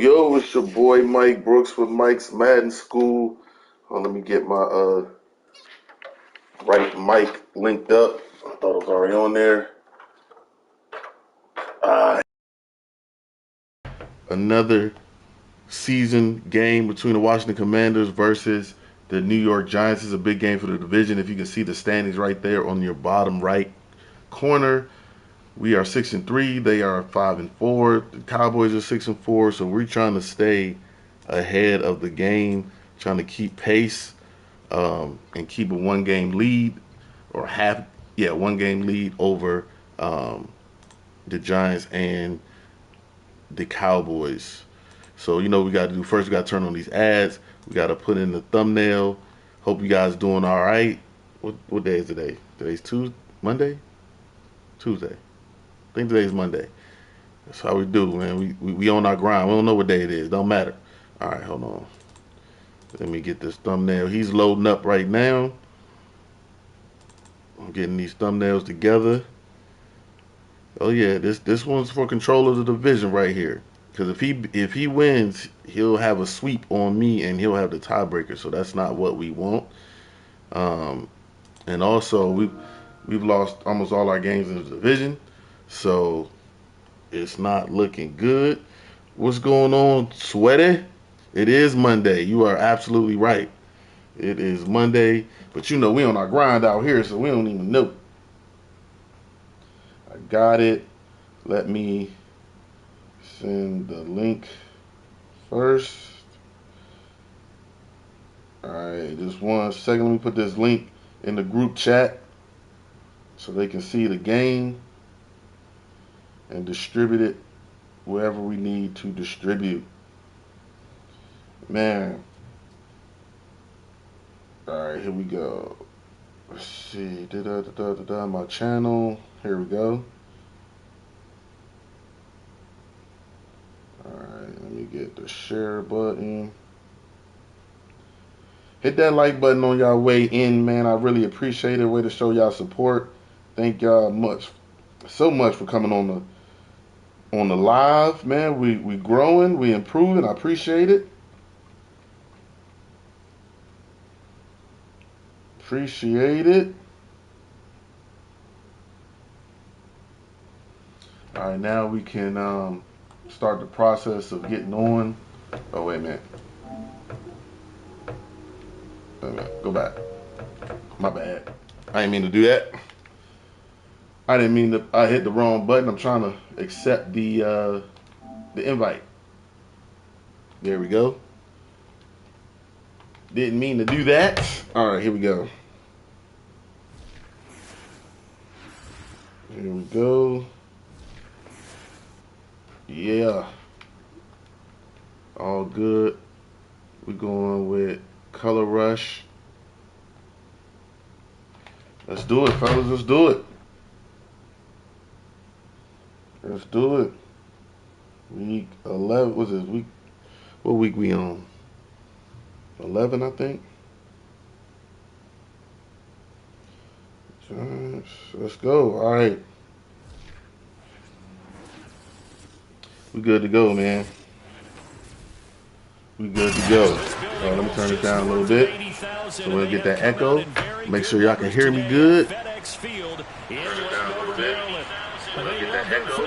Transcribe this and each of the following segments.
Yo, it's your boy Mike Brooks with Mike's Madden School. Let me get my right mic linked up. I thought it was already on there. Another season game between the Washington Commanders versus the New York Giants. This is a big game for the division. If you can see the standings right there on your bottom right corner. We are 6-3. They are 5-4. The Cowboys are 6-4. So we're trying to stay ahead of the game, trying to keep pace and keep a one-game lead or one-game lead over the Giants and the Cowboys. So you know what we got to do first. We got to turn on these ads. We got to put in the thumbnail. Hope you guys doing all right. What day is today? Today's Tuesday, Monday, Tuesday. I think today's Monday. That's how we do, man. We on our grind. We don't know what day it is. Don't matter. All right, hold on. Let me get this thumbnail. He's loading up right now. I'm getting these thumbnails together. Oh yeah, this one's for control of the division right here. Because if he wins, he'll have a sweep on me and he'll have the tiebreaker. So that's not what we want. And also we've lost almost all our games in the division. So it's not looking good. What's going on, Sweaty? It is Monday. You are absolutely right. It is Monday. But you know, we on our grind out here, so we don't even know. I got it. Let me send the link first. Alright, just 1 second. Let me put this link in the group chat so they can see the game and distribute it wherever we need to distribute. Man. Alright, here we go. Let's see. My channel. Here we go. Alright, let me get the share button. Hit that like button on y'all way in, man. I really appreciate it. Way to show y'all support. Thank y'all so much for coming on the live, man. We growing, we improving. I appreciate it. Appreciate it. All right, now we can start the process of getting on. Oh, wait a minute. Wait a minute. Go back. My bad. I didn't mean to do that. I didn't mean to. I hit the wrong button. I'm trying to accept the invite. There we go. Didn't mean to do that. All right, here we go. Here we go. Yeah. All good. We're going with Color Rush. Let's do it, fellas. Let's do it. Let's do it. Week 11. What's this? What week we on? 11, I think. Let's go. All right. We good to go, man. We good to go. Let me turn it down a little bit so we'll get that echo. Make sure y'all can hear me good. Turn it down a little bit. We'll get that echo.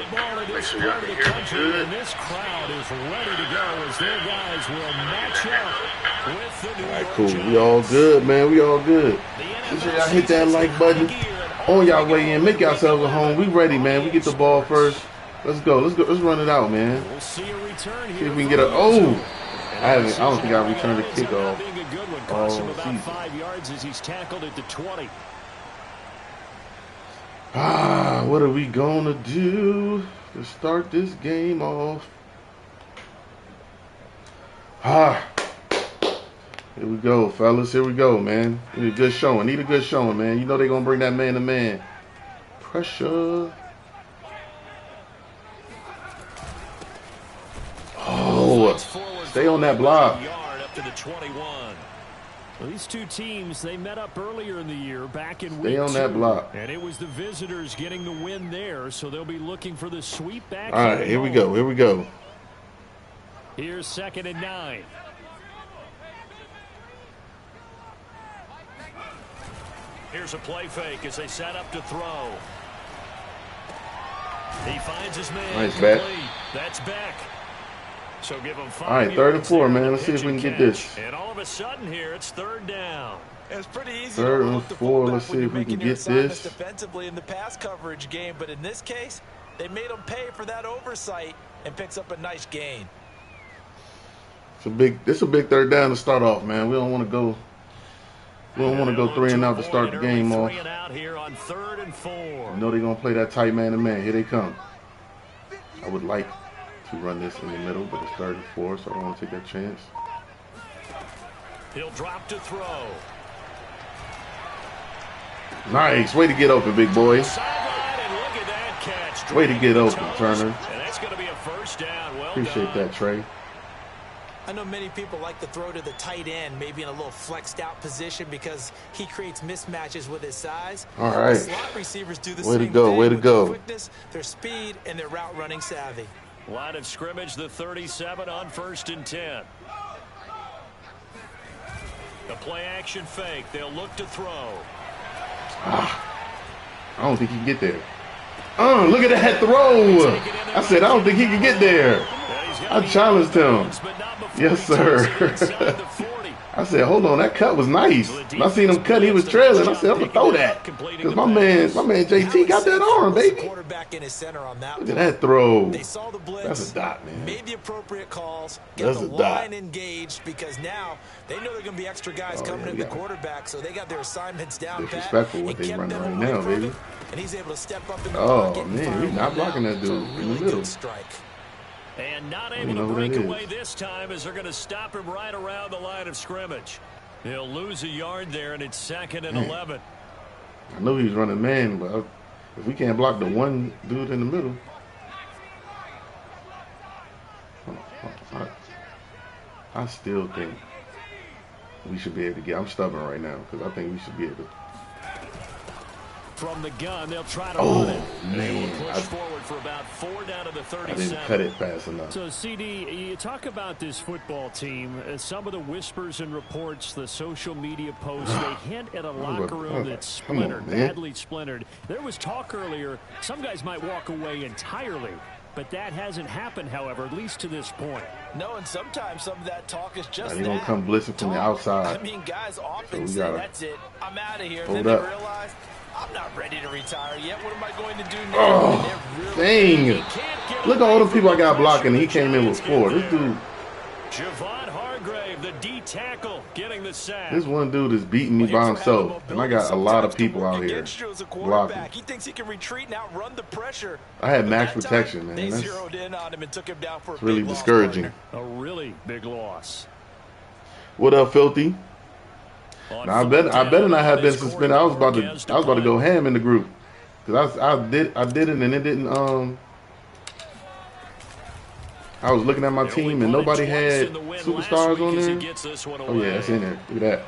Make sure y'all can hear me good. This crowd is ready to go as their guys will match up with the New York All right, cool. We all good, man. We all good. Make sure y'all hit that like button on y'all way in. Make yourselves at home. We ready, man. We get the ball first. Let's go. Let's run it out, man. We'll see a return here. See if we can get a. Oh, I don't think I returned the kickoff. Cost him about 5 yards as he's tackled at the 20. What are we gonna do to start this game off? Here we go, fellas. Here we go, man. Need a good showing. Need a good showing, man. You know they're gonna bring that man-to-man pressure. Oh, stay on that block. Up to the 21. Well, these two teams, they met up earlier in the year back in week 2. Stay on that block. And it was the visitors getting the win there, so they'll be looking for the sweep back. All right, here we go. Here we go. Here's 2nd and 9. Here's a play fake as they set up to throw. He finds his man. Nice, Beck. That's Beck. So give him 5. All right, 3rd and 4, man. Let's see if we can get this. And all of a sudden here, it's 3rd down. It's pretty easy 3rd and 4. Let's see if we can get this. Defensively in the pass coverage game, but in this case, they made him pay for that oversight and picks up a nice gain. It's a big 3rd down to start off, man. We don't want to go. We don't want to go 3 and out to start the game off. Here on 3rd and 4. You know they're gonna play that tight man to man. Here they come. I would like to run this in the middle, but it's 3rd and 4, so I don't want to take that chance. He'll drop to throw. Nice. Way to get open, big boy. Way to get open, Turner. And that's going to be a 1st down. Well Appreciate done. that, Trey. I know many people like to throw to the tight end, maybe in a little flexed out position because he creates mismatches with his size. All right. Slot receivers do the Way to same go, thing way to with go. their quickness, their speed, and their route running savvy. Line of scrimmage, the 37 on 1st and 10. The play action fake. They'll look to throw. I don't think he can get there. Look at that throw. I said, I don't think he can get there. I challenged him. Yes, sir. I said, hold on, that cut was nice. When I seen him cut, he was trailing. I said, I'm going to throw that. Because my man JT got that arm, baby. Look at that throw. That's a dot, man. Made the appropriate calls. Get the line engaged because now they know they're going to be extra guys coming at the quarterback, so they got their assignments down pat. Disrespectful what they running right now, baby. And he's able to step up in the pocket. Oh, man, he's not blocking that dude in the middle. And not able to break away this time as they're going to stop him right around the line of scrimmage. He'll lose a yard there, and it's 2nd and 11. I know he's running man, but if we can't block the one dude in the middle. I still think we should be able to get. I'm stubborn right now because I think we should be able to. From the gun, they'll try to run it. Man. They will push forward for about 4 down to the 37. I didn't cut it fast enough. So, CD, you talk about this football team. Some of the whispers and reports, the social media posts, they hint at a locker room that's splintered, badly splintered. There was talk earlier, some guys might walk away entirely. But that hasn't happened, however, at least to this point. No, and sometimes some of that talk is just they're going to come blitzing from the outside. I mean, guys often say, that's it, I'm out of here. And then they realize, I'm not ready to retire yet. What am I going to do now? Oh, dang. Look at all the people I got blocking. He came in with 4. This dude. Javon Hargrave, the D tackle, getting the sack. This one dude is beating me by himself. And I got a lot of people out here blocking. He thinks he can retreat and outrun the pressure. I had max protection, man. They zeroed in on him and took him down for a really discouraging. A really big loss. What up, Filthy? Now, I better not have been suspended. I was about to go ham in the group because I did it and it didn't. I was looking at my team and nobody had superstars on there. Oh yeah, that's in there. Look at that.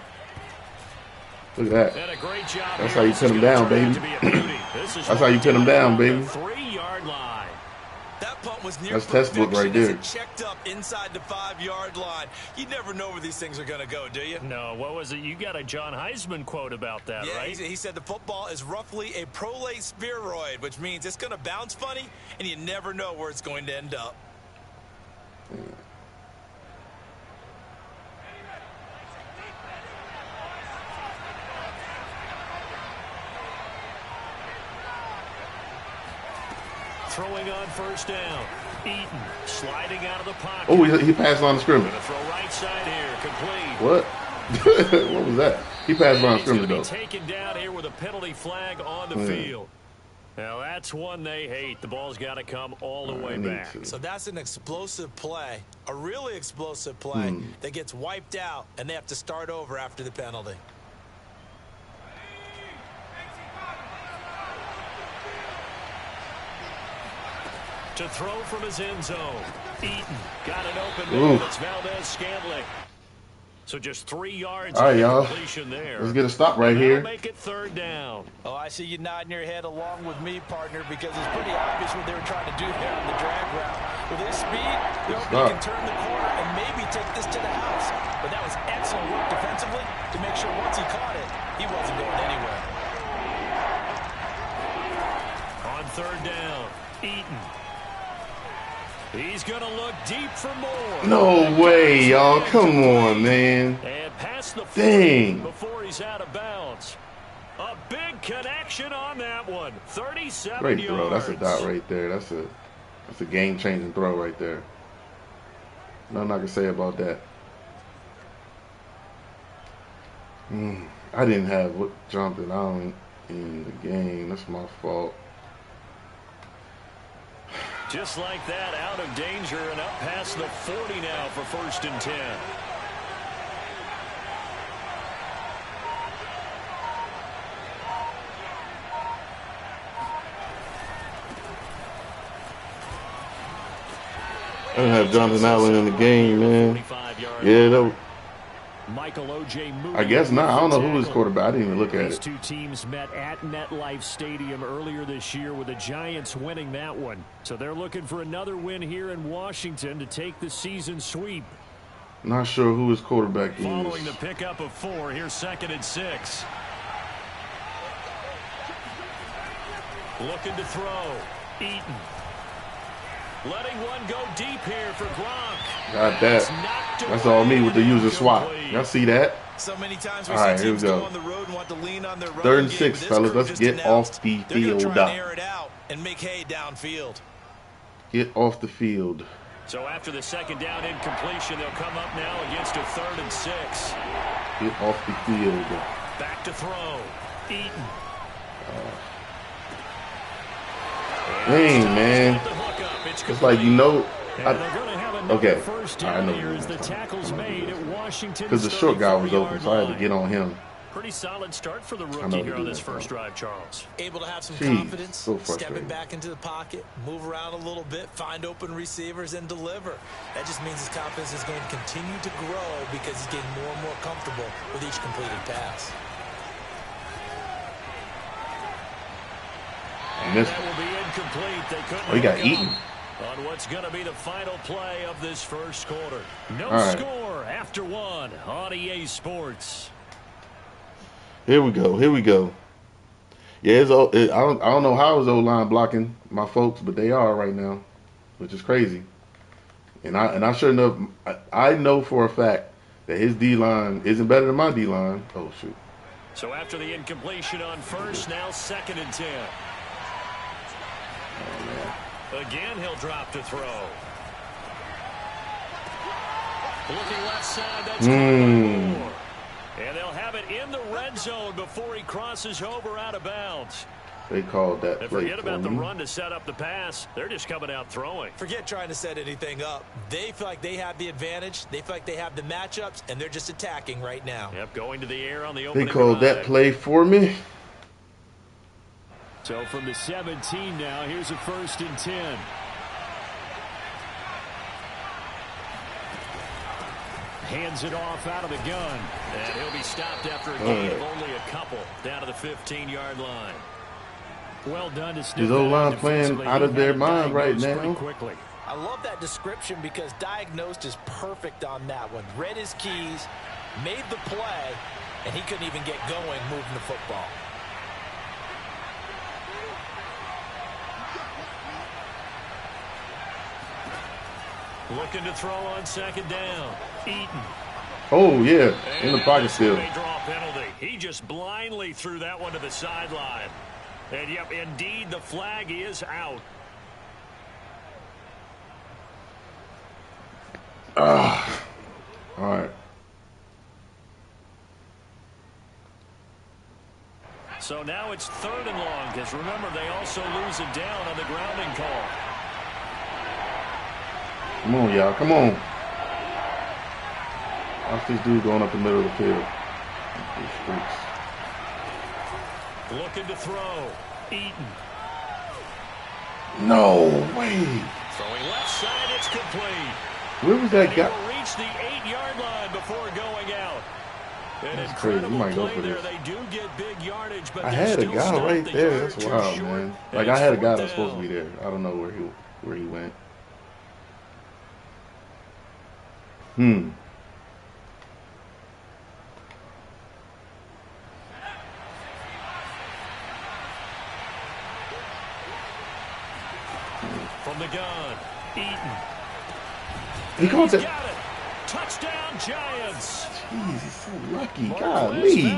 Look at that. That's how you pin them down, baby. That's how you pin them down, baby. That punt was near That's textbook right there. Checked up inside the 5-yard line. You never know where these things are going to go, do you? No. What was it? You got a John Heisman quote about that, right? He said the football is roughly a prolate spheroid, which means it's going to bounce funny, and you never know where it's going to end up. Throwing on 1st down. Eaton sliding out of the pocket. Oh, he passed on the scrimmage. Throw right side here, complete. What? What was that? He passed on the scrimmage though. Taken down here with a penalty flag on the field. Now that's one they hate. The ball's got to come all the way back. So that's an explosive play, a really explosive play that gets wiped out, and they have to start over after the penalty. To throw from his end zone. Eaton got it open man. It's Valdez-Scantling. So just 3 yards. All right, y'all. There. Let's get a stop right here. Make it 3rd down. Oh, I see you nodding your head along with me, partner, because it's pretty obvious what they were trying to do there on the drag route. With his speed, he can turn the corner and maybe take this to the house. But that was excellent work defensively to make sure once he caught it, he wasn't going anywhere. On third down, Eaton. He's going to look deep for more. No way, y'all. Come on, man. And past the dang. Before he's out of bounds. A big connection on that one. 37 Great yards. throw. That's a dot right there. That's a game-changing throw right there. Nothing I can say about that. I didn't have what jumping out in the game. That's my fault. Just like that, out of danger and up past the 40 now for 1st and 10. I didn't have Jonathan Allen in the game, man. Yeah, that was, I guess not. I don't know who his quarterback. I didn't even look at it. These two teams met at MetLife Stadium earlier this year with the Giants winning that one. So they're looking for another win here in Washington to take the season sweep. Not sure who his quarterback is. Following the pickup of 4, here's 2nd and 6. Looking to throw. Eaton. Letting one go deep here for Gronk. Got that. That's all me with the user swap. Y'all see that? So many times all right, here we go. On the road and want to lean on their 3rd and 6, fellas. Let's get off the field. Air it out and make hay downfield. Get off the field. So after the 2nd down incompletion, they'll come up now against a 3rd and 6. Get off the field. Back to throw. Eaton. Dang, man. It's like, you know, okay. I know. Because the short guy was open, so I had to get on him. Pretty solid start for the rookie here on this first drive, Charles. Able to have some confidence, stepping back into the pocket, move around a little bit, find open receivers, and deliver. That just means his confidence is going to continue to grow because he's getting more and more comfortable with each completed pass. And that will be incomplete. They couldn't. Oh, he got eaten. On what's going to be the final play of this first quarter. No score after 1 on EA Sports. Here we go. Here we go. Yeah, I don't know how his O-line blocking my folks, but they are right now, which is crazy. And I sure enough, I know for a fact that his D-line isn't better than my D-line. Oh, shoot. So after the incompletion on first, now 2nd and 10. Oh, man. Again, he'll drop to throw. Looking left side, that's Moore. And they'll have it in the red zone before he crosses over out of bounds. They called that play. Forget about the run to set up the pass. They're just coming out throwing. Forget trying to set anything up. They feel like they have the advantage. They feel like they have the matchups, and they're just attacking right now. Yep, going to the air on the opening They called that play for me. So from the 17 now, here's a 1st and 10. Hands it off out of the gun. And he'll be stopped after a gain of only a couple down to the 15-yard line. Well done to His O-line playing out of their mind right now. Quickly. I love that description because diagnosed is perfect on that one. Read his keys, made the play, and he couldn't even get going moving the football. Looking to throw on 2nd down. Eaton. Oh, yeah. In the pocket still. Draw penalty. He just blindly threw that one to the sideline. And, yep, indeed, the flag is out. All right. So now it's 3rd and long because, remember, they also lose it down on the grounding call. Come on, y'all. Come on. Watch this dude going up the middle of the field. Looking to throw. Eaton. No way. Throwing left side, it's complete. Where was that guy? He'll reach the 8-yard line before going out. That's crazy. You might go for this. They do get big yardage, but I had a guy right there. That's wild, man. Like, I had a guy that's supposed to be there. I don't know where he went. Hmm. From the gun, Eaton. He caught that. Got it. Touchdown, Giants. Jeez, he's so lucky. Golly.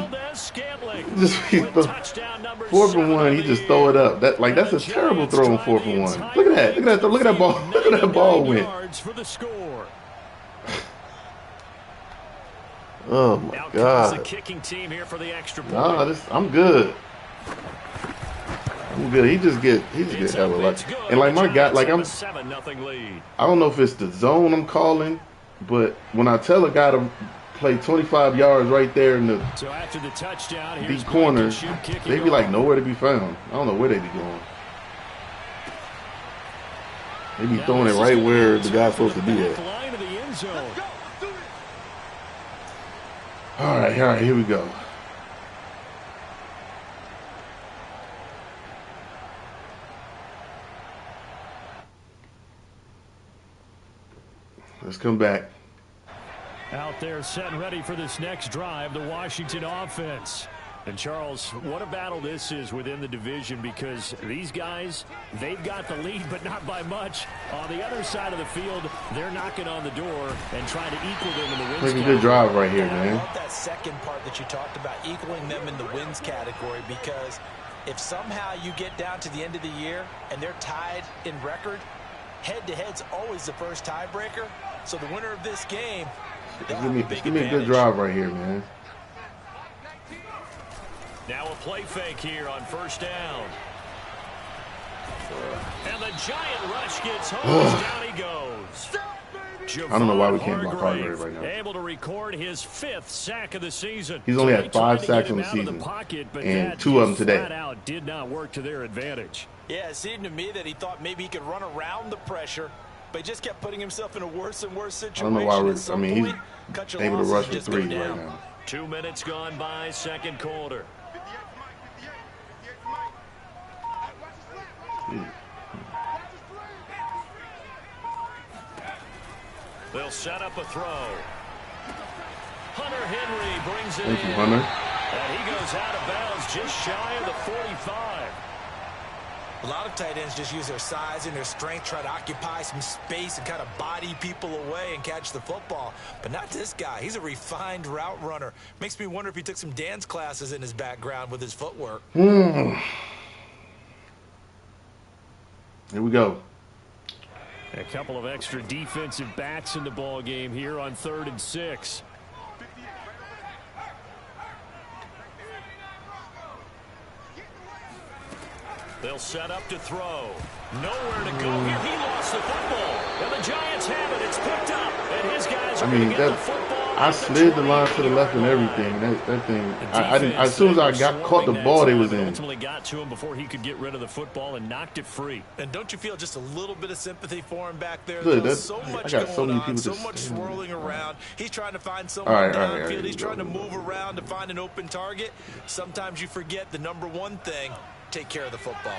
Just Touchdown number 4th and 1. He just throw it up. That's a terrible throw on 4th and 1. Look at that. Look at that ball. Look at that ball went. For the score. Oh my God. The kicking team here for the extra point. Nah, I'm good. I'm good. He just get hella lucky. And like my guy, like I don't know if it's the zone I'm calling, but when I tell a guy to play 25 yards right there in the after the touchdown, deep corner, they be like nowhere to be found. I don't know where they be going. They be throwing it right where the guy's supposed to be at. All right, here we go. Let's come back. Out there set and ready for this next drive, the Washington offense. And Charles, what a battle this is within the division, because these guys, they've got the lead, but not by much. On the other side of the field, they're knocking on the door and trying to equal them in the wins. Pretty good drive right here, man. I love that second part that you talked about, equaling them in the wins category, because if somehow you get down to the end of the year and they're tied in record, head-to-head's always the first tiebreaker. So the winner of this game, give me a good drive right here, man. Now a play fake here on first down. And the giant rush gets home. Down he goes. I don't know why we can't block Hargrave right now. Able to record his 5th sack of the season. He's only had 5 sacks on the season, and 2 of them today. Out did not work to their advantage. Yeah, it seemed to me that he thought maybe he could run around the pressure, but he just kept putting himself in a worse and worse situation. I don't know why he's able to rush for 3 right now. 2 minutes gone by, second quarter. They'll set up a throw. Hunter Henry brings it in. Thank you, Hunter. And he goes out of bounds just shy of the 45. A lot of tight ends just use their size and their strength, try to occupy some space and kind of body people away and catch the football. But not this guy. He's a refined route runner. Makes me wonder if he took some dance classes in his background with his footwork. Here we go. A couple of extra defensive backs in the ball game here on 3rd and 6. They'll set up to throw. Nowhere to go here. He lost the football. And the Giants have it. It's picked up. And his guys are going to get the football. I slid the line to the left and everything. That thing. I didn't. As soon as I caught the ball, they was in. Ultimately got to him before he could get rid of the football and knocked it free. And don't you feel just a little bit of sympathy for him back there? Good. There's so much going on, so much swirling around. He's trying to find someone downfield. He's trying to move around to find an open target. Sometimes you forget the number one thing: take care of the football.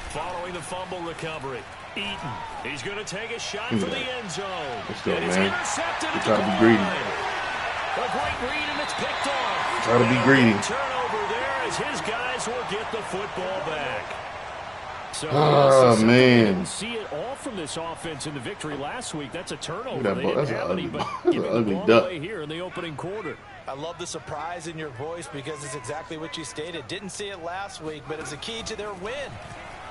Following the fumble recovery, Eaton. He's going to take a shot for the end zone. Let's go, man. You try to be greedy. A great read, and it's picked off. Try to be greedy. Turnover there as his guys will get the football back. So, oh, man. Didn't see it all from this offense in the victory last week. That's a turnover. That's an ugly duck. Here in the opening quarter. I love the surprise in your voice because it's exactly what you stated. Didn't see it last week, but it's a key to their win.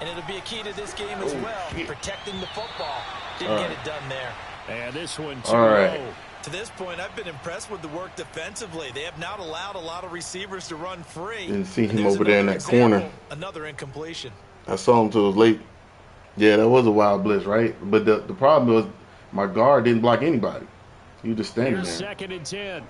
And it'll be a key to this game as well. Shit. Protecting the football. Didn't get it done there. And this one too low. To this point, I've been impressed with the work defensively. They have not allowed a lot of receivers to run free. Didn't see him over there in that corner. Another incompletion. I saw him till it was late. Yeah, that was a wild blitz, right? But the problem was my guard didn't block anybody. He was just standing there. 2nd and 10.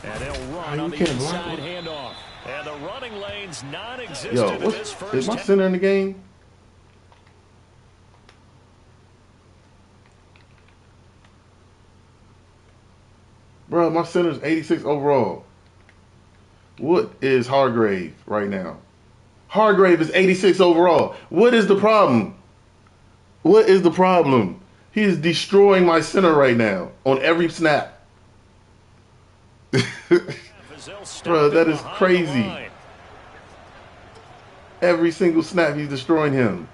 And they'll run on the inside handoff. And the running lane's non-existent in this first. Is my center in the game? Bro, my center's 86 overall. What is Hargrave right now? Hargrave is 86 overall. What is the problem? What is the problem? He is destroying my center right now on every snap. Bro, that is crazy. Every single snap, he's destroying him.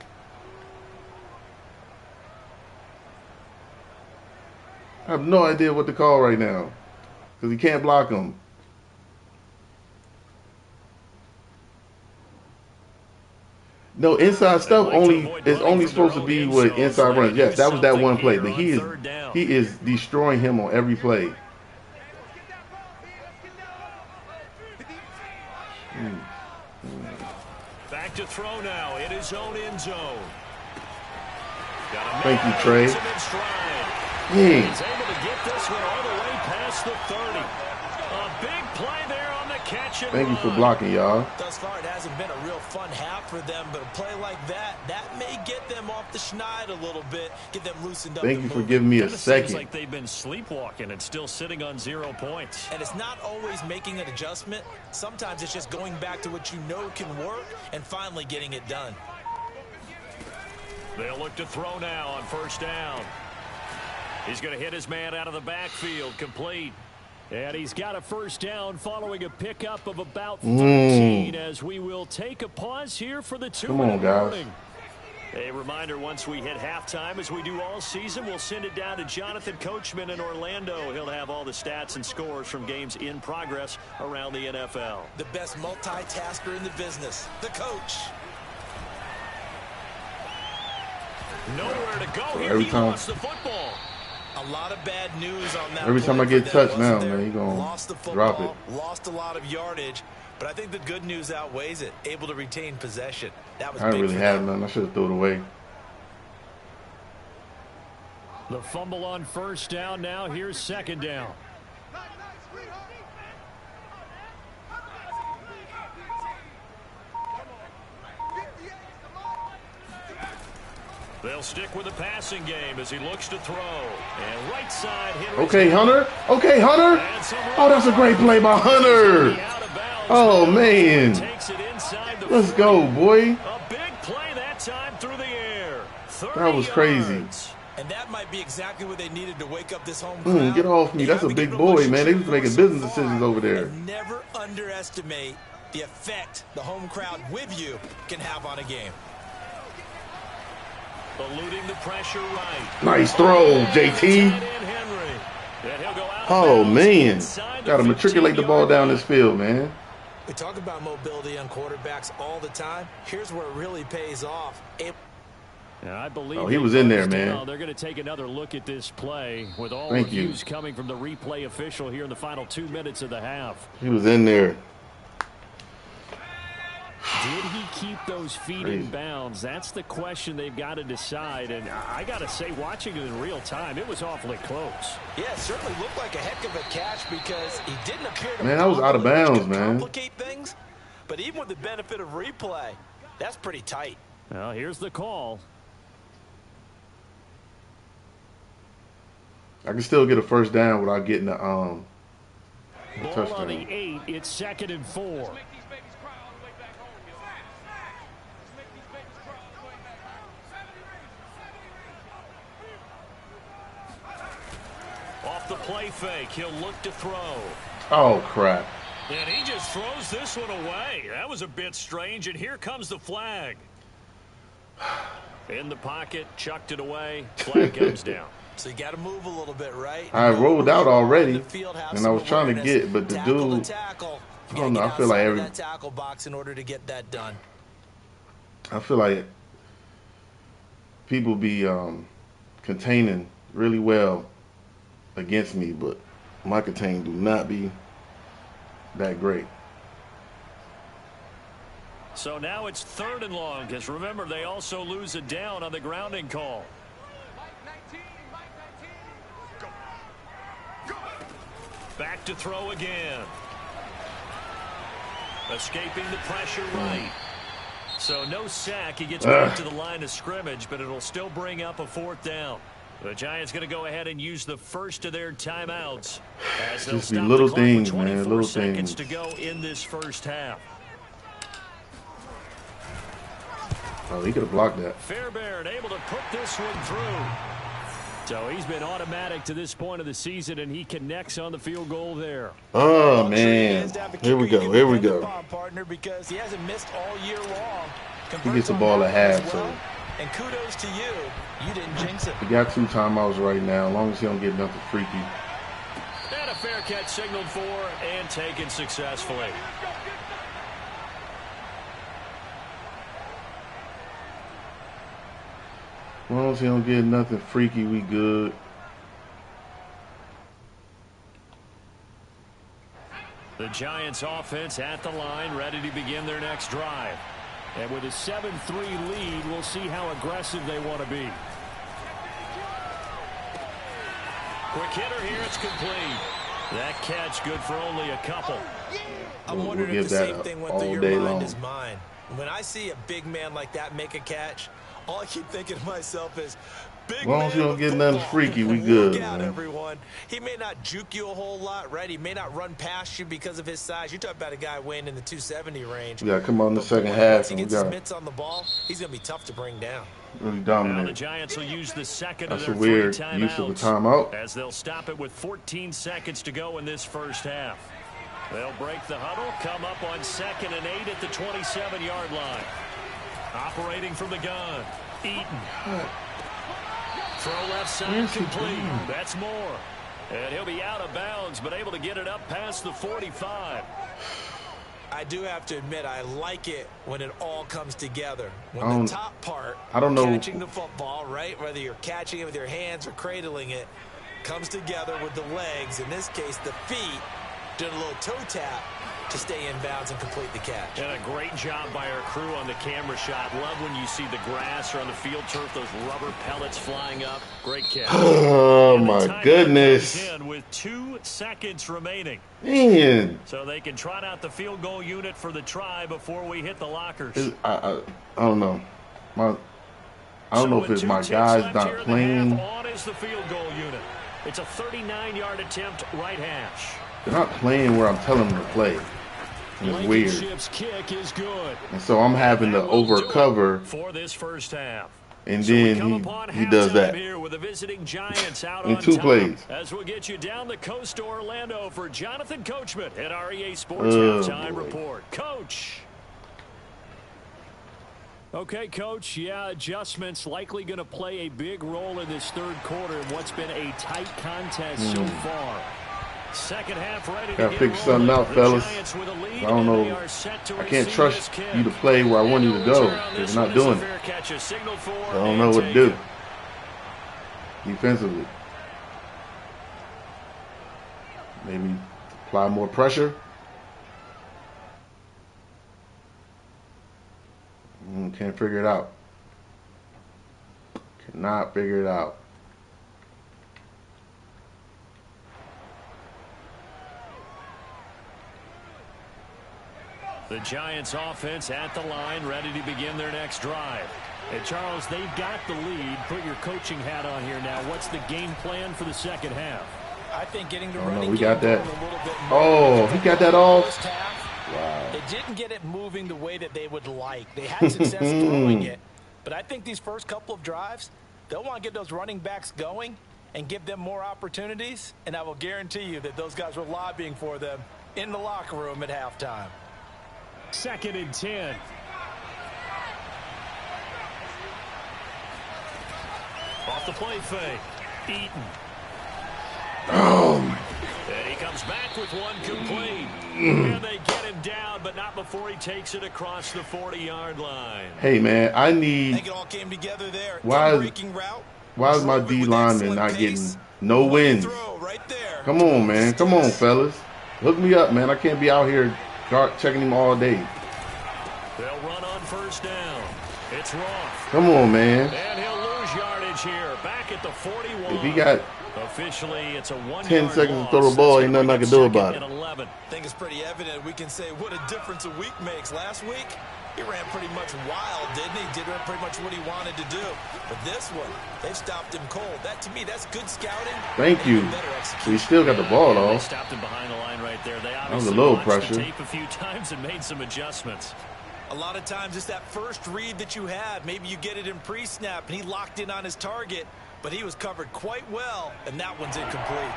I have no idea what to call right now because he can't block him. No, inside stuff is only supposed to be with inside runs. Yes, that was that one play, but he is destroying him on every play. Back to throw now in his own end zone. Thank you, Trey. He's able to get this one all the way past the 30. A big play there on the catch and Thank you for blocking, y'all. Thus far, it hasn't been a real fun half for them, but a play like that may get them off the schneid a little bit, get them loosened up. Thank you for giving me a second. Seems like they've been sleepwalking and still sitting on 0 points. And it's not always making an adjustment. Sometimes it's just going back to what you know can work and finally getting it done. They'll look to throw now on first down. He's going to hit his man out of the backfield, complete. And he's got a first down following a pickup of about 13 as we will take a pause here for the 2-minute warning. A reminder, once we hit halftime, as we do all season, we'll send it down to Jonathan Coachman in Orlando. He'll have all the stats and scores from games in progress around the NFL. The best multitasker in the business, the coach. Nowhere to go here. He lost the football. A lot of bad news on that. Every time I get touched now, man, he gonna drop it. Lost a lot of yardage, but I think the good news outweighs it. Able to retain possession. That was I didn't really have none. I should have threw it away. The fumble on first down. Now here's second down. They'll stick with the passing game as he looks to throw. And right side. Okay, Hunter. Okay, Hunter. Oh, that's a great play by Hunter. Oh, man. Let's go, boy. A big play that time through the air. That was crazy. And that might be exactly what they needed to wake up this home crowd. Get off me. That's a big boy, man. They was making business decisions over there. And never underestimate the effect the home crowd with you can have on a game. Eluding the pressure right. Nice throw, JT. Oh, man. Got to matriculate the ball down this field, man. We talk about mobility on quarterbacks all the time. Here's where it really pays off. I believe he was in there, man. They're going to take another look at this play with all reviews coming from the replay official here in the final 2 minutes of the half. He was in there. Did he keep those feet in bounds? That's the question they've got to decide. And I got to say, watching it in real time, it was awfully close. Yeah, it certainly looked like a heck of a catch because he didn't appear to I was out of bounds, man. Complicate things. But even with the benefit of replay, that's pretty tight. Well, here's the call. I can still get a first down without getting a ball touchdown. On the 8, it's 2nd and 4. Off the play fake, he'll look to throw. Oh, crap. And he just throws this one away. That was a bit strange, and here comes the flag. In the pocket, chucked it away, flag comes down. So you got to move a little bit, right? I rolled out already, and I was trying to get, but the dude, I don't know, I feel like that tackle box in order to get that done. I feel like people be containing really well against me, but my contain do not be that great. So now it's 3rd and long, because remember, they also lose a down on the grounding call. Back to throw again. Escaping the pressure right. So no sack. He gets back to the line of scrimmage, but it'll still bring up a 4th down. The Giants going to go ahead and use the first of their timeouts. As they'll Just be stop little the clock things, with 24 man. Little seconds things. to go in this first half. Oh, he could have blocked that. Fairbairn able to put this one through. So he's been automatic to this point of the season, and he connects on the field goal there. Oh, man. Here we go. Here we go. Partner, because he hasn't missed all year long. He gets the ball at half, so. And kudos to you. You didn't jinx it. He got 2 timeouts right now, as long as he don't get nothing freaky. And a fair catch signaled for and taken successfully. As long as he don't get nothing freaky, we good. The Giants offense at the line, ready to begin their next drive. And with a 7-3 lead, we'll see how aggressive they want to be. Quick hitter here, it's complete. That catch good for only a couple. I'm wondering if the same thing went through your mind as mine. When I see a big man like that make a catch, all I keep thinking to myself is, big man, as long as you don't get nothing freaky, we good, look out, man. everyone. He may not juke you a whole lot, right? He may not run past you because of his size. You're talking about a guy weighing in the 270 range. We got to come on in the second half. Once he gets his mitts on the ball, he's going to be tough to bring down. Really dominant. The Giants will use the second That's of a their weird three use of a timeouts timeout. as they'll stop it with 14 seconds to go in this first half. They'll break the huddle, come up on 2nd and 8 at the 27-yard line. Operating from the gun, Eaton. Throw left side complete. That's Moore. And he'll be out of bounds, but able to get it up past the 45. I do have to admit, I like it when it all comes together. When the top part, I don't know, catching the football, right, whether you're catching it with your hands or cradling it, comes together with the legs, in this case the feet, doing a little toe tap to stay in bounds and complete the catch. And a great job by our crew on the camera shot. Love when you see the grass or on the field turf, those rubber pellets flying up. Great catch. Oh, my goodness. With 2 seconds remaining. Man. So they can trot out the field goal unit for the try before we hit the lockers. I don't know. I don't know if it's my guys not playing. On is the field goal unit. It's a 39-yard attempt right hash. They're not playing where I'm telling them to play. It's weird. Kick is good. And so I'm having to overcover for this first half. And then he does that here with the visiting Giants out in on 2 top. plays. As we'll get you down the coast to Orlando for Jonathan Coachman at our EA Sports Halftime Report. Coach. Okay, Coach, adjustments likely going to play a big role in this third quarter in what's been a tight contest so far. Second half ready Gotta figure something out, fellas. I don't know. I can't trust you to play where I want you to go because you're not doing it. I don't know what to do defensively. Maybe apply more pressure. Can't figure it out. Cannot figure it out. The Giants offense at the line, ready to begin their next drive. And Charles, they've got the lead. Put your coaching hat on here now. What's the game plan for the second half? I think getting the running we got that. A little bit more. Oh, he got that off. Wow. They didn't get it moving the way that they would like. They had success throwing it. But I think these first couple of drives, they'll want to get those running backs going and give them more opportunities. And I will guarantee you that those guys were lobbying for them in the locker room at halftime. 2nd and 10. Off the play fake. Eaton. Oh, my. And he comes back with one complete. And they get him down, but not before he takes it across the 40-yard line. Hey, man, I need. I think it all came together there. Why is my D lineman not getting no wins? Right there. Come on, man. Come on, fellas. Hook me up, man. I can't be out here checking him all day. They'll run on first down. It's Roth. Come on, man. And he'll lose yardage here. Back at the 41. If he got officially, it's a 1 10 seconds to throw the ball, ain't nothing I can do about it. 11. I think it's pretty evident we can say what a difference a week makes. Last week, he ran pretty much wild, didn't he? Did pretty much what he wanted to do. But this one, they've stopped him cold. That, to me, that's good scouting. Thank you. So he still got the ball, though. They stopped him behind the line right there. They that was a obviously little watched pressure. the tape a few times and made some adjustments. A lot of times it's that first read that you have. Maybe you get it in pre-snap, and he locked in on his target, but he was covered quite well, and that one's incomplete.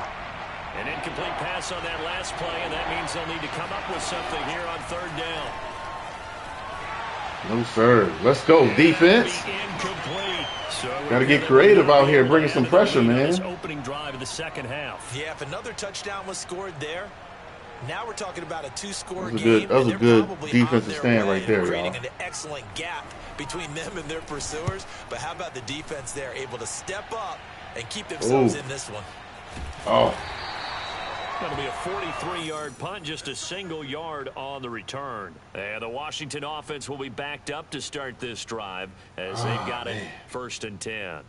An incomplete pass on that last play, and that means they'll need to come up with something here on third down. No, sir. Let's go, defense. So got to get creative out here, bringing some pressure, man. Opening drive of the second half. Yeah, if another touchdown was scored there, now we're talking about a two-score That game. was a good defensive stand right there, creating y'all. an excellent gap between them and their pursuers. But how about the defense there, able to step up and keep themselves in this one? Oh. That'll be a 43-yard punt, just a single yard on the return. And the Washington offense will be backed up to start this drive as they've got it 1st and 10.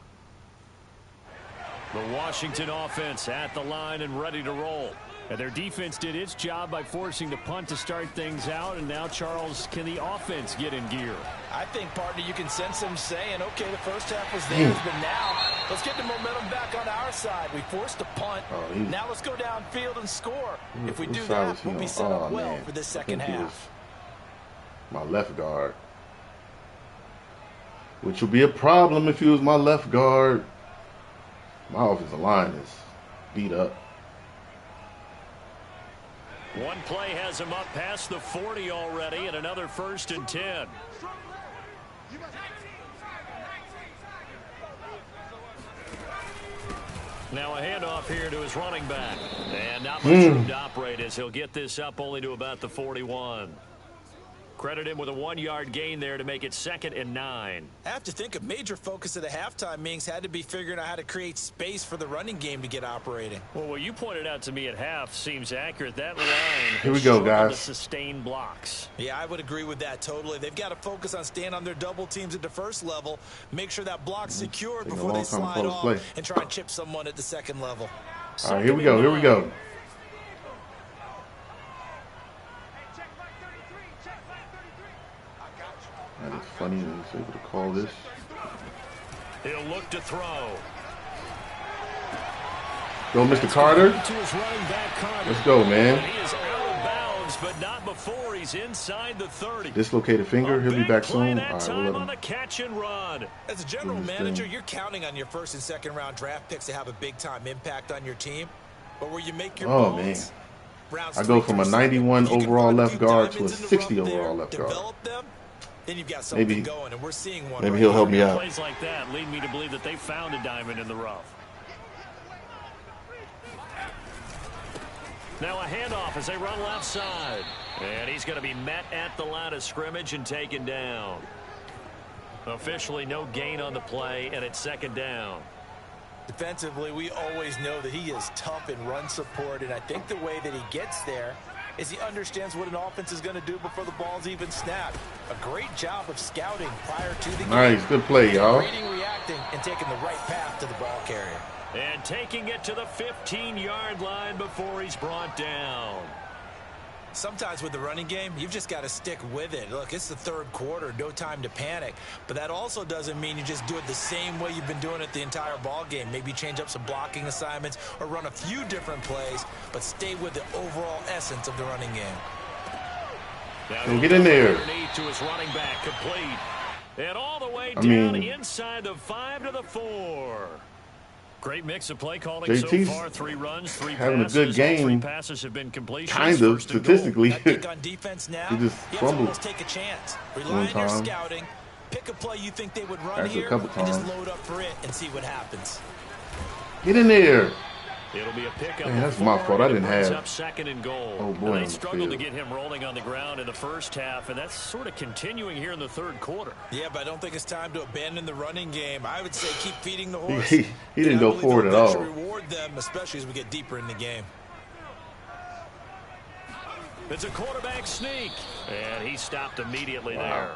The Washington offense at the line and ready to roll. And their defense did its job by forcing the punt to start things out. And now, Charles, can the offense get in gear? I think, partner, you can sense them saying, okay, the first half was theirs, but now let's get the momentum back on our side. We forced a punt. Now let's go downfield and score. If we do that, we'll be set up well for this second half. My left guard. Which will be a problem if he was my left guard. My offensive line is beat up. One play has him up past the 40 already, and another 1st and 10. Now a handoff here to his running back. And not much room to operate as he'll get this up only to about the 41. Credit him with a 1-yard gain there to make it 2nd and 9. I have to think a major focus of the halftime meetings had to be figuring out how to create space for the running game to get operating. Well, what you pointed out to me at half seems accurate. That line here we go, guys. To sustain blocks. Yeah, I would agree with that totally. They've got to focus on staying on their double teams at the first level, make sure that block's secured before they slide off and try and chip someone at the second level. All right, here we go. Here we go. That is funny that he's able to call this. He'll look to throw. Go, Mr. Carter. Let's go, man. He is out of bounds, but not before he's inside the 30. Dislocated finger. He'll be back soon. All right, we'll let him. On the catch and run. As a general manager, you're counting on your 1st and 2nd round draft picks to have a big-time impact on your team. But where you make your bones, man. I go from a 91 overall left guard to a 60 overall left guard. Then you've got something going, and we're seeing one. Maybe he'll help me out. Plays like that lead me to believe that they found a diamond in the rough. Now a handoff as they run left side. And he's going to be met at the line of scrimmage and taken down. Officially no gain on the play, and it's 2nd down. Defensively, we always know that he is tough in run support, and I think the way that he gets there is he understands what an offense is going to do before the ball's even snapped. A great job of scouting prior to the game. Nice, good play, y'all. Reading, reacting, and taking the right path to the ball carrier. And taking it to the 15-yard line before he's brought down. Sometimes with the running game, you've just got to stick with it. Look, it's the 3rd quarter, no time to panic. But that also doesn't mean you just do it the same way you've been doing it the entire ball game. Maybe change up some blocking assignments or run a few different plays, but stay with the overall essence of the running game. Now get in there. To his running back, complete. And all the way down inside the 5 to the 4. Great mix of play calling JT's so far. 3 runs, 3 having passes. a good game. 3 passes have been completions. Kind of statistically. On defense now, he just fumbled. Take a chance. Rely on your scouting. Pick a play you think they would run here, and just load up for it and see what happens. Get in there. It'll be a pickup. Man, that's my fault. I didn't have. Up 2nd and goal. Oh boy, they struggled to get him rolling on the ground in the first half, and that's sort of continuing here in the 3rd quarter. Yeah, but I don't think it's time to abandon the running game. I would say keep feeding the horse. He didn't go forward at all. Reward them, especially as we get deeper in the game. It's a quarterback sneak, and he stopped immediately there.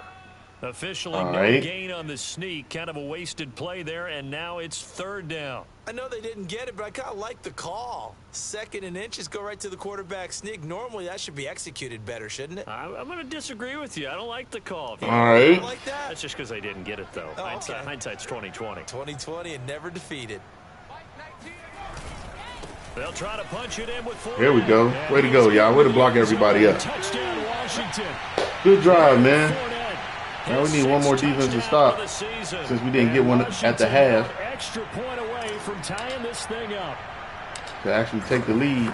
Officially, no gain on the sneak. Kind of a wasted play there, and now it's 3rd down. I know they didn't get it, but I kind of like the call. 2nd and inches, go right to the quarterback sneak. Normally, that should be executed better, shouldn't it? I'm going to disagree with you. I don't like the call. All right. Don't like that? That's just because they didn't get it, though. Oh, okay. Hindsight's 20/20. 20/20 and never defeated. They'll try to punch it in with 4. Here we go. Way to go, y'all. Way to block everybody up. Touchdown, Washington. Good drive, man. Now we need one more defensive stop since we didn't get one at the half. Extra point away from tying this thing up. To actually take the lead.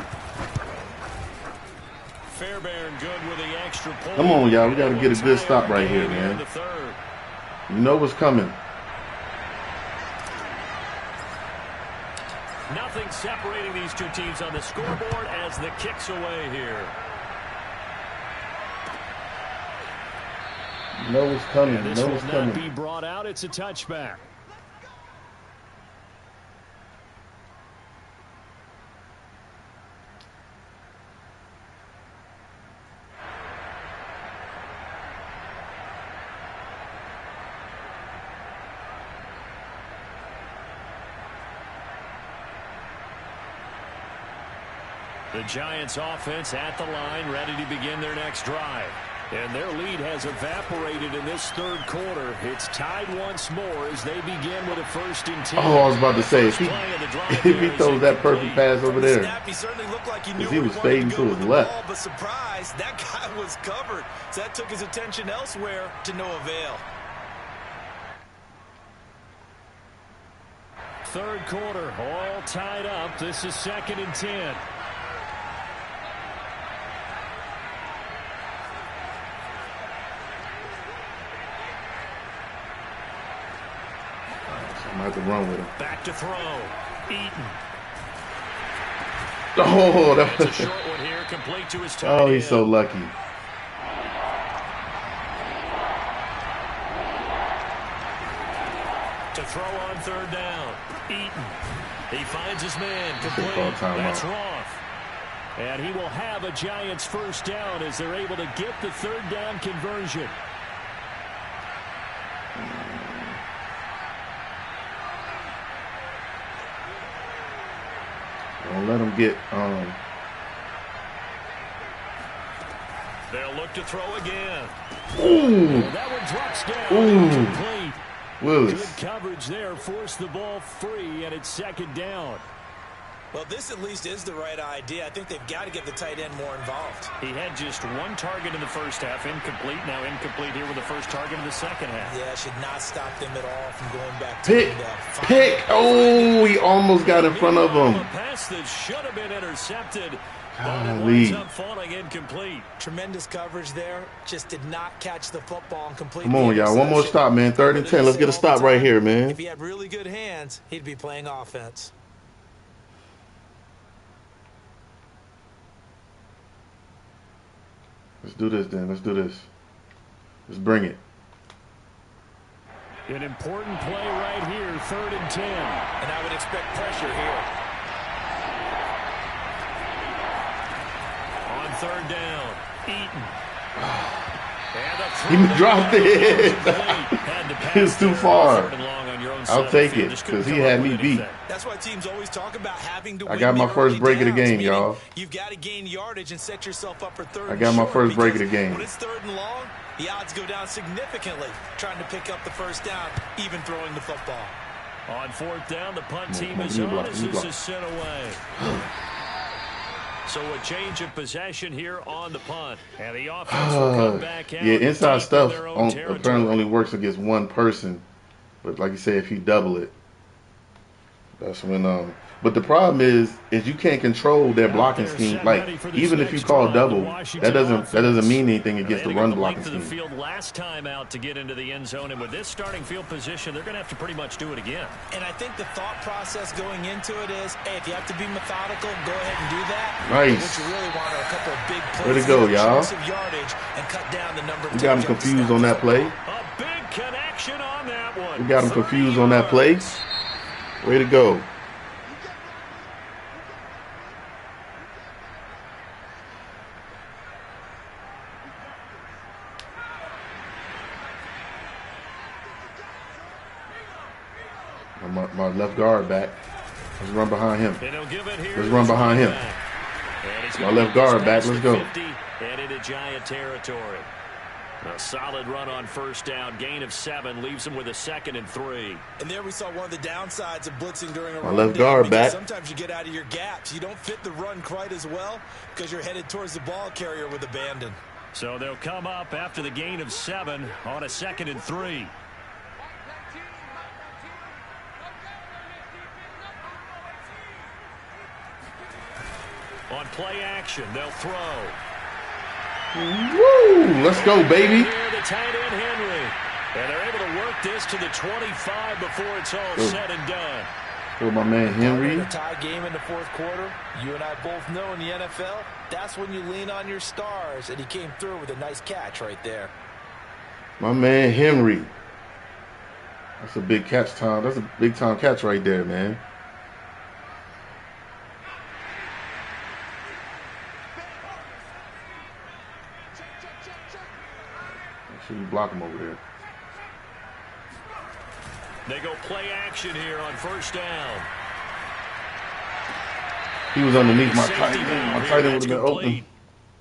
Fairbairn good with the extra point. Come on, y'all. We got to get a good stop right here, man. You know what's coming. Nothing separating these two teams on the scoreboard as the kick's away here. You know what's coming. You know what's coming. This will not be brought out. It's a touchback. The Giants offense at the line, ready to begin their next drive. And their lead has evaporated in this 3rd quarter. It's tied once more as they begin with a 1st and 10. Oh, I was about to say, if he throws that perfect pass over there, because he was fading to his left. But surprise, that guy was covered. So that took his attention elsewhere to no avail. 3rd quarter, all tied up. This is 2nd and 10. I might have to run with him. Back to throw. Eaton. Oh, that was a short one here, complete to his oh, he's so lucky. To throw on 3rd down. Eaton. He finds his man. Complete. That's Roth. And he will have a Giants 1st down as they're able to get the 3rd down conversion. Don't let him get They'll look to throw again. Ooh. That one drops down. Ooh. Complete. Willis. Good coverage there. Forced the ball free, and it's 2nd down. Well, this at least is the right idea. I think they've got to get the tight end more involved. He had just 1 target in the 1st half. Incomplete. Now incomplete here with the 1st target in the 2nd half. Yeah, should not stop them at all from going back to pick. Oh, he almost got in front of him. A pass that should have been intercepted. Golly. Up falling incomplete. Tremendous coverage there. Just did not catch the football and complete. Come on, y'all. One more stop, man. 3rd and 10. Let's get a stop right here, man. If he had really good hands, he'd be playing offense. Let's do this, then. Let's do this. Let's bring it. An important play right here, 3rd and 10. And I would expect pressure here. On 3rd down, Eaton. He dropped it. It's too far. I'll take it because he had me beat. That's why teams always talk about having to. I got my first break of the game, y'all. You've got to gain yardage and set yourself up for 3rd. I got my first break of the game. When it's 3rd and long, the odds go down significantly trying to pick up the 1st down, even throwing the football. On 4th down, the punt team is on as this is sent away. So a change of possession here on the punt. And the offense will come back out. Yeah, inside stuff apparently only works against one person. But like you say, if you double it, that's when but the problem is you can't control their blocking scheme. Like even if you call double, that doesn't mean anything against the run blocking scheme. The field last time out to get into the end zone, and with this starting field position, they're going to have to pretty much do it again. And I think the thought process going into it is, hey, if you have to be methodical, go ahead and do that. Nice. What you really want are a couple of big plays. Way to go, y'all. Yardage and cut down the number of. We got him confused on that play. A big connection on that one. We got him confused on that play. Way to go. my left guard back. Let's run behind him. Let's run behind him. My left guard back. Let's go. And into Giant territory. A solid run on first down. Gain of 7 leaves him with a 2nd and 3. And there we saw one of the downsides of blitzing during a my run left guard back. Sometimes you get out of your gaps. You don't fit the run quite as well because you're headed towards the ball carrier with abandon. So they'll come up after the gain of 7 on a 2nd and 3. On play action, they'll throw. Woo! Let's go, baby. The tight end Henry. And they're able to work this to the 25 before it's all said and done. So my man Henry. A tie game in the fourth quarter. You and I both know in the NFL, that's when you lean on your stars. And he came through with a nice catch right there. My man Henry. That's a big catch, Tom. That's a big time catch right there, man. Should you block him over there? They go play action here on first down. He was underneath my tight end. My tight end would have been open.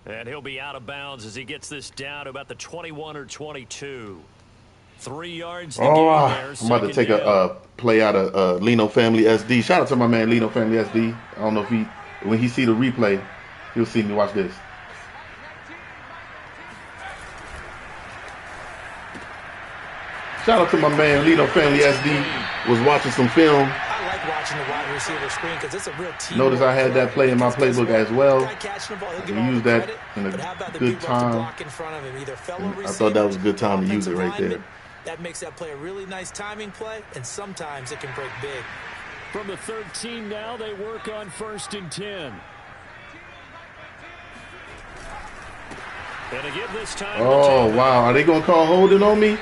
And he'll be out of bounds as he gets this down to about the 21 or 22. 3 yards to gain there. I'm about to take a play out of Lino Family SD. Shout out to my man Lino Family SD. I don't know if when he see the replay, he'll see me. Watch this. Shout out to my man Lino Family SD. Was watching some film. I like watching the wide receiver screen because it's a real team. Notice I had that play in my playbook as well. I can use that in a good time. I thought that was a good time to use it right there. That makes that play a really nice timing play, and sometimes it can break big. From the 13 now, they work on 1st and 10. Oh, wow. Are they going to call holding on me?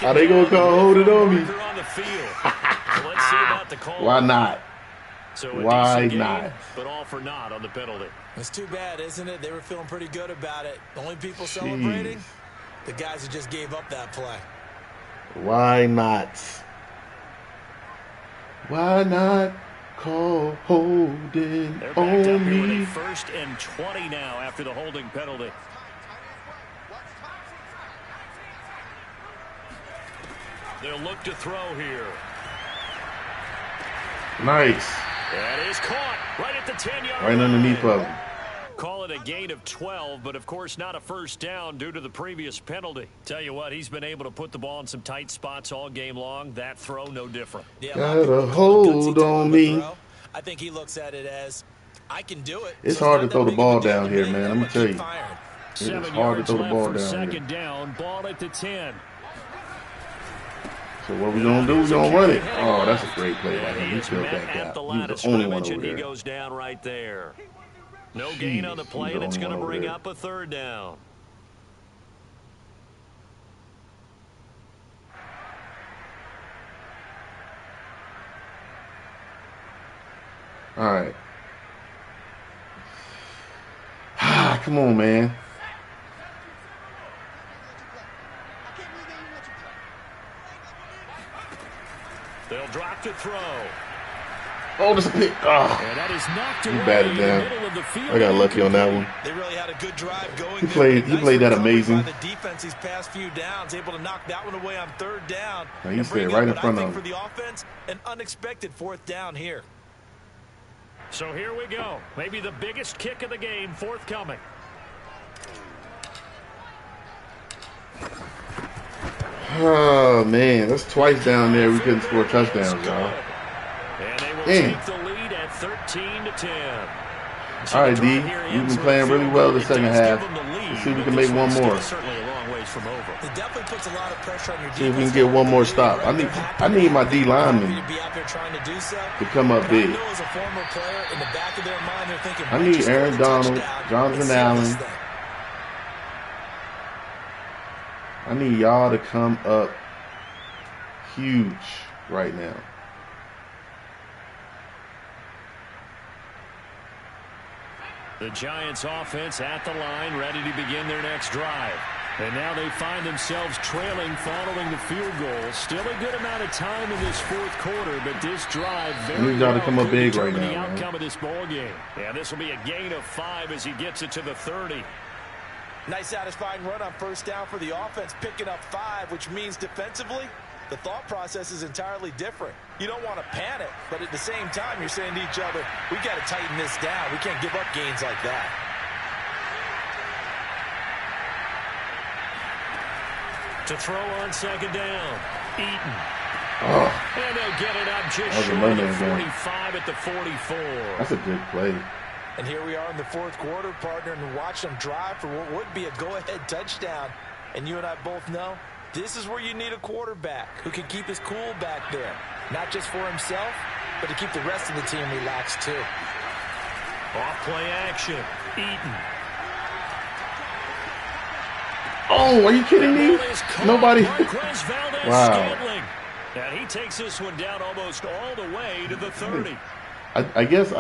Are they going to call holding on me? Why not? Why not? But all for naught on the penalty. It's too bad, isn't it? They were feeling pretty good about it. The only people celebrating, the guys who just gave up that play. Why not? Why not call holding on me? 1st and 20 now after the holding penalty. They'll look to throw here. Nice. That is caught right at the 10-yard line. Right underneath of him. Call it a gain of 12, but of course not a first down due to the previous penalty. Tell you what, he's been able to put the ball in some tight spots all game long. That throw, no different. Yeah, got a hold on me. I think he looks at it as, I can do it. It's hard to throw the ball down here, man. I'm going to tell you. It's hard to throw the ball down second down, ball at the 10. So what we going to do? We're going to run it. Oh, that's a great play by him. He filled that gap. He was the only one over there. He goes down right there. No gain on the play, and it's going to bring up a 3rd down. All right. Come on, man. They'll drop to throw. Oh, this pick. Oh. And that is knocked He batted down. I got lucky on that one. They really had a good drive going. He played that amazing. The defense these past few downs, able to knock that one away on 3rd down. Now he stayed right in front of him. For the offense, an unexpected 4th down here. So here we go. Maybe the biggest kick of the game forthcoming. Oh, man. That's twice down there. We couldn't score touchdowns, y'all. And they will take the lead at 13-10. All right, D. You've been playing really well the second half. Let's see if we can make one more. Certainly a long ways from over. It definitely puts a lot of pressure on your defense. See if we can get one more stop. I need my D linemen to come up big. I need Aaron Donald, Jonathan Allen. I need y'all to come up huge right now. The Giants offense at the line, ready to begin their next drive. And now they find themselves trailing following the field goal. Still a good amount of time in this fourth quarter, but this drive very well could determine the outcome of this ball game. And this will be a gain of 5 as he gets it to the 30. Nice satisfying run on first down for the offense, picking up 5, which means defensively, the thought process is entirely different. You don't want to panic, but at the same time, you're saying to each other, we got to tighten this down. We can't give up gains like that. To throw on second down, Eaton. Oh. And they'll get it up just short of the 45 at the 44. That's a good play. And here we are in the fourth quarter, partner, and watch them drive for what would be a go-ahead touchdown. And you and I both know this is where you need a quarterback who can keep his cool back there. Not just for himself, but to keep the rest of the team relaxed too. Off-play action, Eaton. Oh, are you kidding me? Nobody. Wow. And he takes this one down almost all the way to the 30. I guess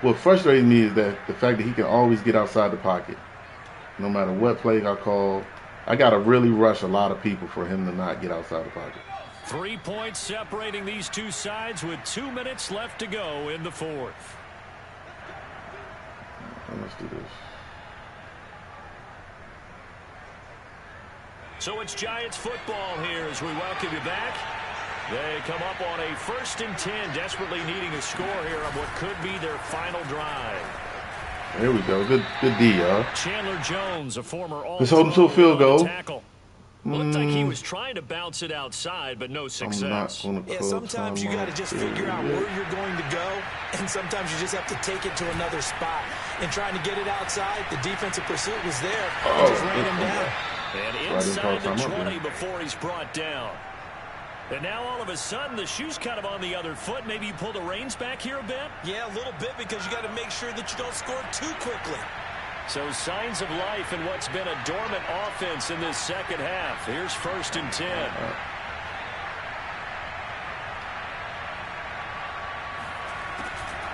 what frustrates me is that the fact that he can always get outside the pocket. No matter what play I call, I got to really rush a lot of people for him to not get outside the pocket. 3 points separating these two sides with 2 minutes left to go in the fourth. Let's do this. So it's Giants football here as we welcome you back. They come up on a 1st and 10, desperately needing a score here on what could be their final drive. There we go. Good D, y'all. Chandler Jones, a former all-pro. Let's hold him to a field goal. Tackle. Looked like he was trying to bounce it outside, but no success. Yeah, sometimes you got to just figure out where you're going to go, and sometimes you just have to take it to another spot. And trying to get it outside, the defensive pursuit was there. And just ran him down. And inside the 20 before he's brought down. And now all of a sudden the shoe's kind of on the other foot. Maybe you pull the reins back here a bit? Yeah, a little bit, because you got to make sure that you don't score too quickly. So signs of life in what's been a dormant offense in this second half. Here's 1st and 10.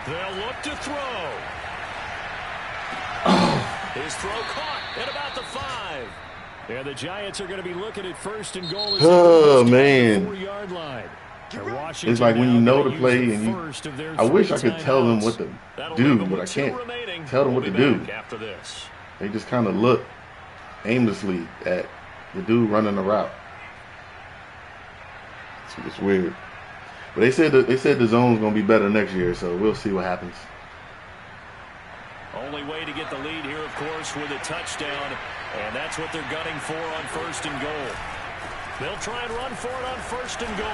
They'll look to throw. His throw caught at about the 5. And the Giants are going to be looking at 1st and goal. Oh, man. The 4-yard line. It's like when you know the play and you. I wish I could tell them what to do, but I can't tell them what to do. After this. They just kind of look aimlessly at the dude running the route. It's weird. But they said the zone's going to be better next year, so we'll see what happens. Only way to get the lead here, of course, with a touchdown. And that's what they're gunning for on 1st and goal. They'll try and run for it on 1st and goal.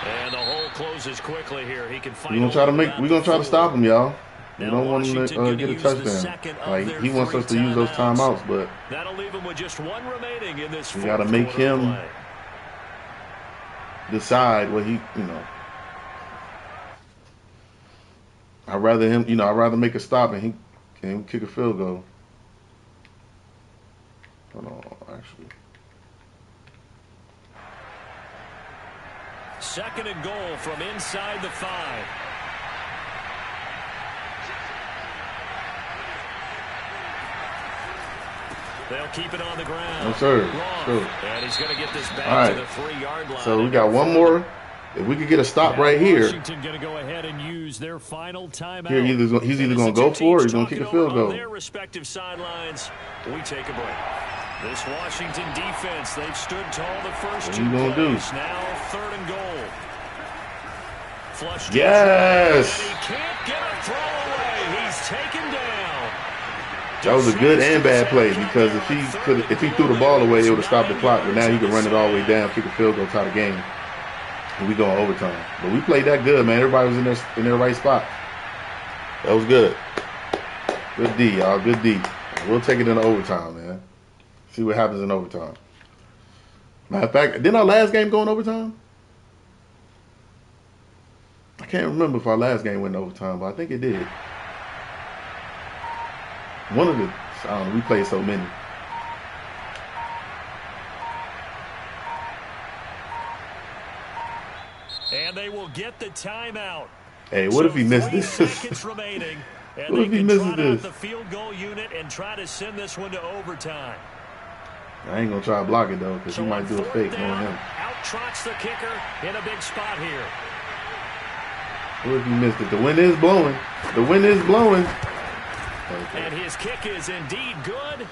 And the hole closes quickly here. He can fight. We're gonna try to stop him, y'all. We don't want him to get a touchdown. Like, he wants us to use those timeouts, but that'll leave him with just 1 remaining in this. We got to make him decide what he, I'd rather make a stop and he can kick a field goal. Hold on, actually. 2nd and goal from inside the 5. They'll keep it on the ground. No, sir. And he's going to get this back to the 3-yard line. So we got one more. If we could get a stop right here. Washington going to go ahead and use their final timeout. Here, he's either going to go for it or he's going to kick a field goal. On their respective sidelines, we take a break. This Washington defense, they've stood tall the first 2 plays. Now 3rd and goal. Flush. Yes. And he can't get a throw away. He's taken down. That was a good and bad play, because if he threw the ball away, it would have stopped the clock. But now he can run it all the way down, kick a field goal, tie the game, and we go in overtime. But we played that good, man. Everybody was in their right spot. That was good. Good D, y'all. Good D. We'll take it in overtime, man. See what happens in overtime. Matter of fact, didn't our last game go in overtime? I can't remember if our last game went in overtime, but I think it did. One of the, I don't know, we played so many. And they will get the timeout. Hey, what if he missed this? Seconds remaining, and what if he misses this? The field goal unit and try to send this one to overtime. I ain't gonna try to block it though, because he might do a fake on him. Out trots the kicker in a big spot here. What if he missed it? The wind is blowing. The wind is blowing. Okay. And his kick is indeed good.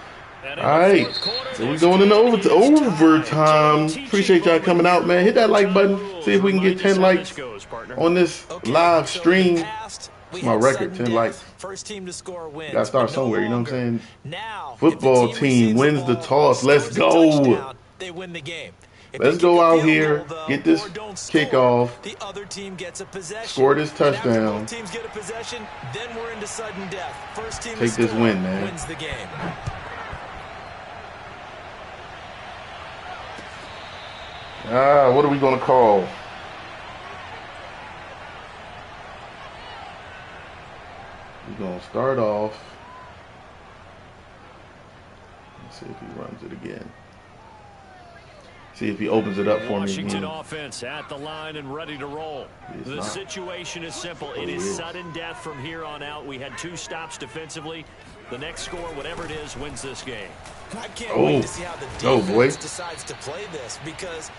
All right, so we're going into overtime. Appreciate y'all coming out, man. Hit that like button. See if we can get 10 likes on this live stream. It's my record, 10 likes. First team to score wins. Gotta start somewhere, you know what I'm saying? Football team wins the toss. Let's go. They win the game. Let's go out here, get this kickoff, the other team gets a possession, score this touchdown. Both teams get a possession, then we're into sudden death. First team take this win, man. Wins the game. What are we gonna call? We're gonna start off. Let's see if he runs it again. See if he opens it up for me. Washington offense at the line and ready to roll. The situation is simple. It is sudden death from here on out. We had 2 stops defensively. The next score, whatever it is, wins this game. I can't wait to see how the defense decides to play this, because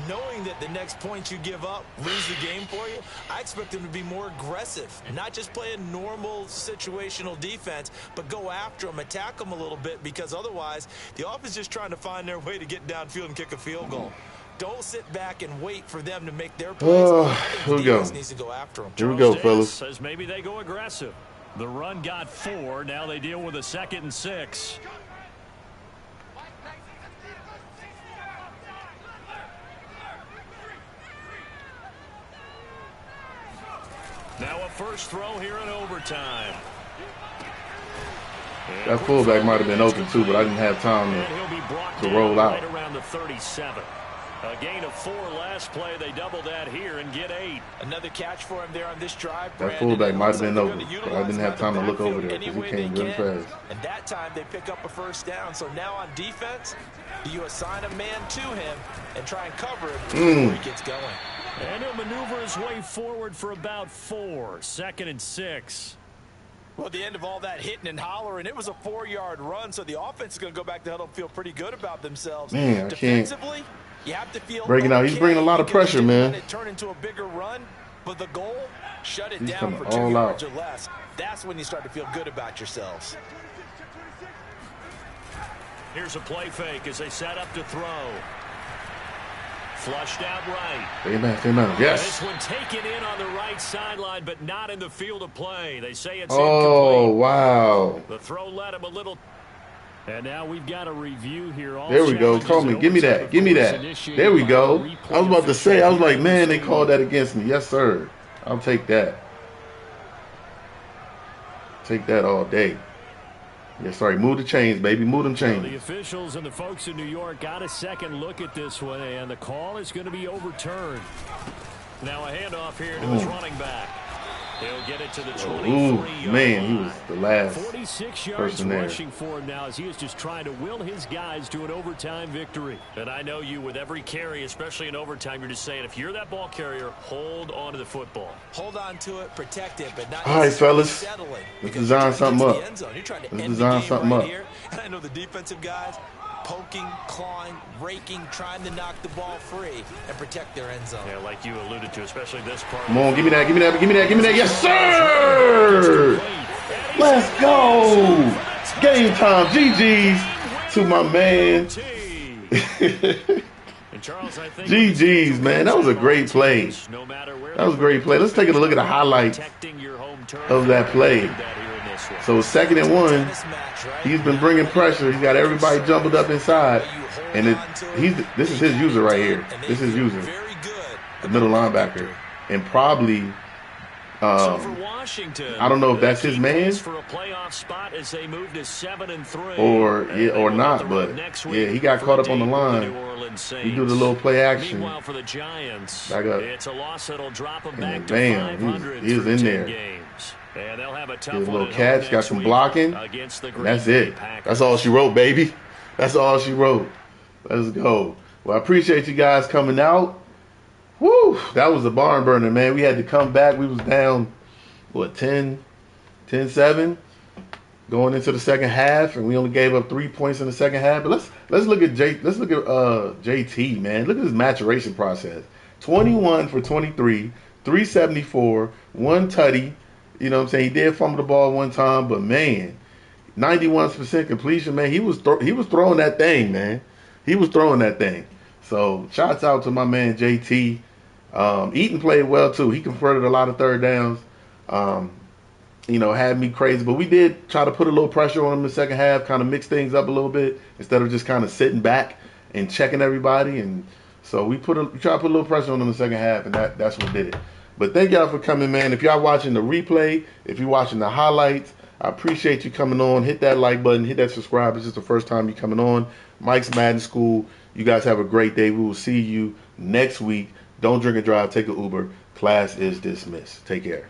knowing that the next point you give up lose the game for you, I expect them to be more aggressive, not just play a normal situational defense, but go after them, attack them a little bit, because otherwise the offense is just trying to find their way to get downfield and kick a field goal. Don't sit back and wait for them to make their plays. Here we go. Needs to go after them. Here we go, fellas. Says maybe they go aggressive. The run got 4. Now they deal with a 2nd and 6. Now a first throw here in overtime. That fullback might have been open too, but I didn't have time to roll out. Right around the 37. A gain of 4 last play. They double that here and get 8. Another catch for him there on this drive. That fullback might have been open, but I didn't have time to look over there because he came really fast. And that time they pick up a first down. So now on defense, you assign a man to him and try and cover him before he gets going. And he'll maneuver his way forward for about 4. 2nd and 6. Well, at the end of all that hitting and hollering, it was a 4-yard run, so the offense is going to go back to huddle and feel pretty good about themselves. Man, I defensively, you have to feel breaking out. He's bringing a lot of pressure, man. It turned into a bigger run, but the goal, shut it He's down for 2 yards or less. That's when you start to feel good about yourselves. Here's a play fake as they set up to throw. Flushed out right. Amen. Yes. This one taken in on the right sideline, but not in the field of play. They say it's incomplete. Wow. The throw led him a little. And now we've got a review here. There we go. Coleman, give me that. Give me that. There we go. I was about to say, I was like, man, they called that against me. Yes, sir. I'll take that. Take that all day. Yeah, sorry, move the chains, baby. Move them chains. The officials and the folks in New York got a second look at this one, and the call is going to be overturned. Now a handoff here to his running back. He'll get it to the 23. Man, he was the last 46 yards rushing for him now as he is just trying to will his guys to an overtime victory. And I know you, with every carry, especially in overtime, you're just saying, if you're that ball carrier, hold on to the football. Hold on to it, protect it, but not all right, fellas. Let's design something up. Let's design something up. And I know the defensive guys, poking, clawing, raking, trying to knock the ball free and protect their end zone. Yeah, like you alluded to, especially this part. Come on, give me that, give me that, give me that, give me that. Yes, sir! Let's go! Game time. GG's to my man. GG's, man. That was a great play. That was a great play. Let's take a look at the highlights of that play. So 2nd and 1. He's been bringing pressure. He's got everybody jumbled up inside. And this is his user right here. This is his user. The middle linebacker. And probably, I don't know if that's his man or not, but yeah, he got caught up on the line. He do the little play action. Back up. And bam, he was in there. And they'll have a tough little catch, got some blocking. That's it. That's all she wrote, baby. That's all she wrote. Let's go. Well, I appreciate you guys coming out. Woo! That was a barn burner, man. We had to come back. We was down, what, 10-7? going into the second half, and we only gave up 3 points in the second half. But let's look at JT, man. Look at his maturation process. 21 for 23, 374, one tutty. You know what I'm saying? He did fumble the ball one time, but man, 91% completion, man. He was throwing that thing, man. He was throwing that thing. So shouts out to my man JT. Eaton played well too. He converted a lot of third downs. Had me crazy. But we did try to put a little pressure on him in the second half, kind of mix things up a little bit instead of just kind of sitting back and checking everybody. And so we tried to put a little pressure on him in the second half, and that's what did it. But thank y'all for coming, man. If y'all watching the replay, if you're watching the highlights, I appreciate you coming on. Hit that like button, hit that subscribe. It's just the first time you coming on. Mike's Madden School. You guys have a great day. We will see you next week. Don't drink and drive. Take an Uber. Class is dismissed. Take care.